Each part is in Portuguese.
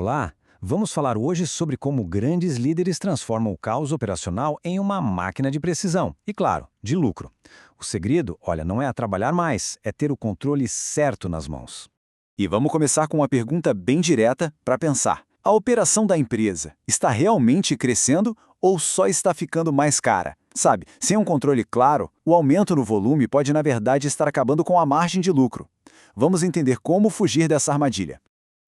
Olá! Vamos falar hoje sobre como grandes líderes transformam o caos operacional em uma máquina de precisão e, claro, de lucro. O segredo, olha, não é trabalhar mais, é ter o controle certo nas mãos. E vamos começar com uma pergunta bem direta para pensar. A operação da empresa está realmente crescendo ou só está ficando mais cara? Sabe, sem um controle claro, o aumento no volume pode, na verdade, estar acabando com a margem de lucro. Vamos entender como fugir dessa armadilha.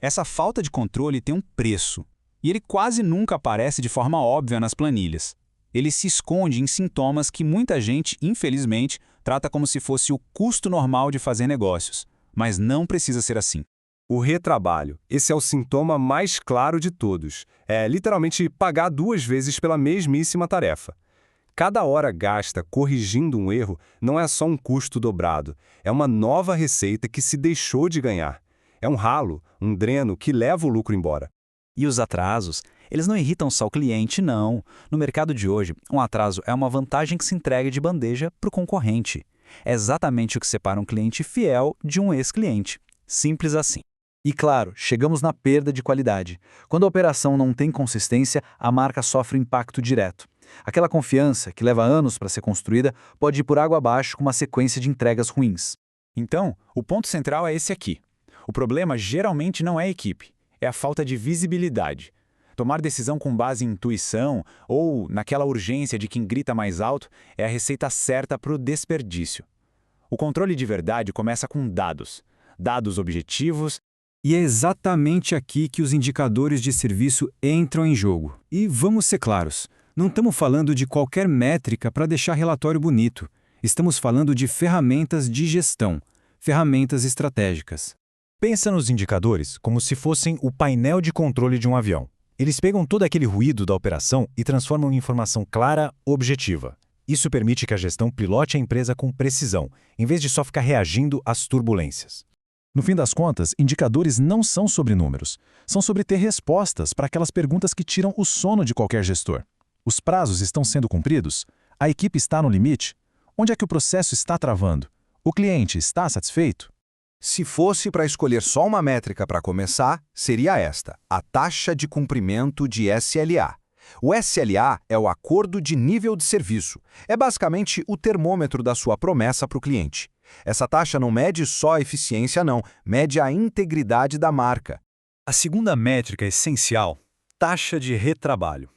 Essa falta de controle tem um preço, e ele quase nunca aparece de forma óbvia nas planilhas. Ele se esconde em sintomas que muita gente, infelizmente, trata como se fosse o custo normal de fazer negócios, mas não precisa ser assim. O retrabalho. Esse é o sintoma mais claro de todos. É literalmente pagar 2 vezes pela mesmíssima tarefa. Cada hora gasta corrigindo um erro não é só um custo dobrado, é uma nova receita que se deixou de ganhar. É um ralo, um dreno que leva o lucro embora. E os atrasos, eles não irritam só o cliente, não. No mercado de hoje, um atraso é uma vantagem que se entrega de bandeja para o concorrente. É exatamente o que separa um cliente fiel de um ex-cliente. Simples assim. E claro, chegamos na perda de qualidade. Quando a operação não tem consistência, a marca sofre impacto direto. Aquela confiança, que leva anos para ser construída, pode ir por água abaixo com uma sequência de entregas ruins. Então, o ponto central é esse aqui. O problema geralmente não é a equipe, é a falta de visibilidade. Tomar decisão com base em intuição ou naquela urgência de quem grita mais alto é a receita certa para o desperdício. O controle de verdade começa com dados. Dados objetivos. E é exatamente aqui que os indicadores de serviço entram em jogo. E vamos ser claros, não estamos falando de qualquer métrica para deixar relatório bonito. Estamos falando de ferramentas de gestão, ferramentas estratégicas. Pensa nos indicadores como se fossem o painel de controle de um avião. Eles pegam todo aquele ruído da operação e transformam em informação clara, objetiva. Isso permite que a gestão pilote a empresa com precisão, em vez de só ficar reagindo às turbulências. No fim das contas, indicadores não são sobre números. São sobre ter respostas para aquelas perguntas que tiram o sono de qualquer gestor. Os prazos estão sendo cumpridos? A equipe está no limite? Onde é que o processo está travando? O cliente está satisfeito? Se fosse para escolher só uma métrica para começar, seria esta, a taxa de cumprimento de SLA. O SLA é o acordo de nível de serviço. É basicamente o termômetro da sua promessa para o cliente. Essa taxa não mede só a eficiência, não, mede a integridade da marca. A segunda métrica essencial, taxa de retrabalho.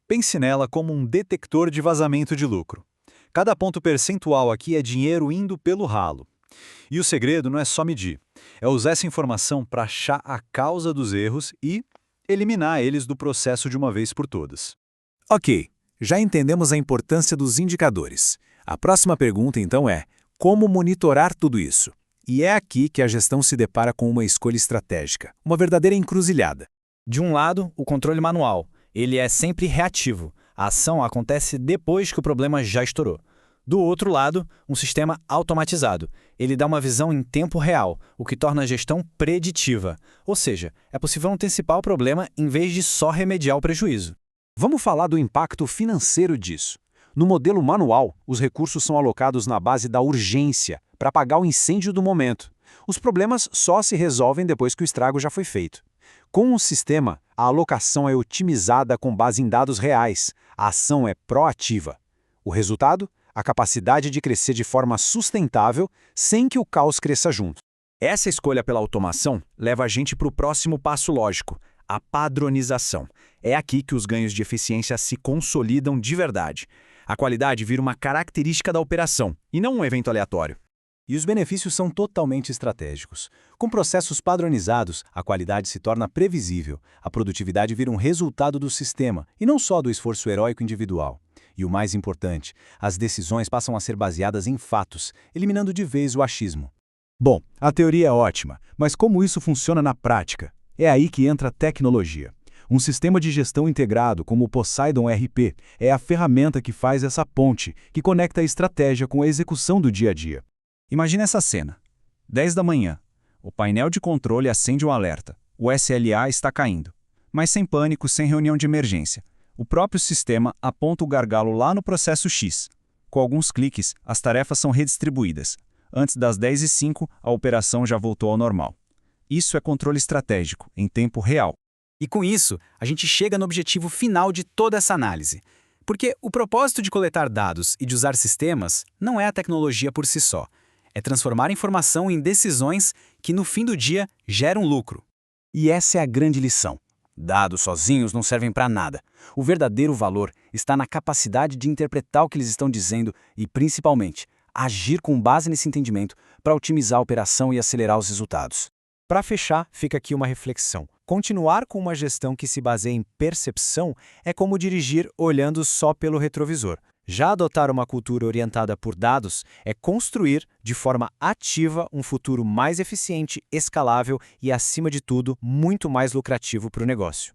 Pense nela como um detector de vazamento de lucro. Cada ponto percentual aqui é dinheiro indo pelo ralo. E o segredo não é só medir, é usar essa informação para achar a causa dos erros e eliminar eles do processo de uma vez por todas. Ok, já entendemos a importância dos indicadores. A próxima pergunta, então, é como monitorar tudo isso? E é aqui que a gestão se depara com uma escolha estratégica, uma verdadeira encruzilhada. De um lado, o controle manual. Ele é sempre reativo. A ação acontece depois que o problema já estourou. Do outro lado, um sistema automatizado. Ele dá uma visão em tempo real, o que torna a gestão preditiva. Ou seja, é possível antecipar o problema em vez de só remediar o prejuízo. Vamos falar do impacto financeiro disso. No modelo manual, os recursos são alocados na base da urgência, para apagar o incêndio do momento. Os problemas só se resolvem depois que o estrago já foi feito. Com um sistema, a alocação é otimizada com base em dados reais. A ação é proativa. O resultado? A capacidade de crescer de forma sustentável sem que o caos cresça junto. Essa escolha pela automação leva a gente para o próximo passo lógico, a padronização. É aqui que os ganhos de eficiência se consolidam de verdade. A qualidade vira uma característica da operação, e não um evento aleatório. E os benefícios são totalmente estratégicos. Com processos padronizados, a qualidade se torna previsível, a produtividade vira um resultado do sistema, e não só do esforço heróico individual. E o mais importante, as decisões passam a ser baseadas em fatos, eliminando de vez o achismo. Bom, a teoria é ótima, mas como isso funciona na prática? É aí que entra a tecnologia. Um sistema de gestão integrado, como o Poseidon RP, é a ferramenta que faz essa ponte, que conecta a estratégia com a execução do dia a dia. Imagine essa cena. 10 da manhã. O painel de controle acende um alerta. O SLA está caindo. Mas sem pânico, sem reunião de emergência. O próprio sistema aponta o gargalo lá no processo X. Com alguns cliques, as tarefas são redistribuídas. Antes das 10h05, a operação já voltou ao normal. Isso é controle estratégico, em tempo real. E com isso, a gente chega no objetivo final de toda essa análise. Porque o propósito de coletar dados e de usar sistemas não é a tecnologia por si só. É transformar a informação em decisões que, no fim do dia, geram lucro. E essa é a grande lição. Dados sozinhos não servem para nada. O verdadeiro valor está na capacidade de interpretar o que eles estão dizendo e, principalmente, agir com base nesse entendimento para otimizar a operação e acelerar os resultados. Para fechar, fica aqui uma reflexão. Continuar com uma gestão que se baseia em percepção é como dirigir olhando só pelo retrovisor. Já adotar uma cultura orientada por dados é construir, de forma ativa, um futuro mais eficiente, escalável e, acima de tudo, muito mais lucrativo para o negócio.